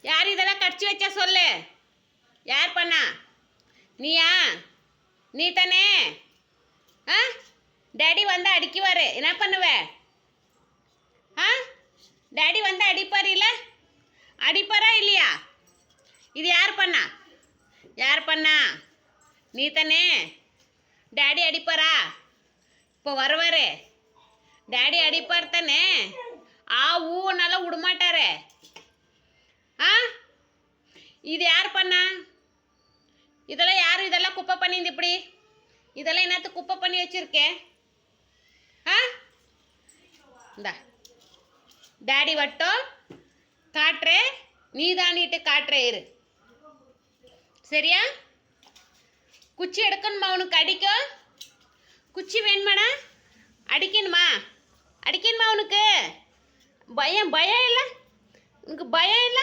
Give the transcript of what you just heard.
யார் இதெல்லாம் கடிச்சு வச்சா சொல்லு. யார் பண்ணா? நீயா? நீ தானே? ஆ, டேடி வந்து அடிக்குவார், என்ன பண்ணுவ? ஆ, டேடி வந்து அடிப்பார் இல்லை? அடிப்பாரா இல்லையா? இது யார் பண்ணா? யார் பண்ணா? நீ தானே? டேடி அடிப்பாரா? இப்போ வருவார், டேடி அடிப்பார் தானே? ஊனால விடமாட்டாரு. ஆ, இது யார் பண்ணா? இதெல்லாம் யார் இதெல்லாம் குப்பை பண்ணிந்து இப்படி? இதெல்லாம் என்னத்து குப்பை பண்ணி வச்சிருக்கே? ஆ, இந்தா டேடி வட்டம் காட்டுறே, நீதானிட்டு காட்டுறே இரு. சரியா? குச்சி எடுக்கணுமா உனக்கு? அடிக்கும் குச்சி வேணுமாடா? அடிக்கணுமா? அடிக்கணுமா உனக்கு? பயம் பயம் இல்லை? உனக்கு பயம் இல்லை?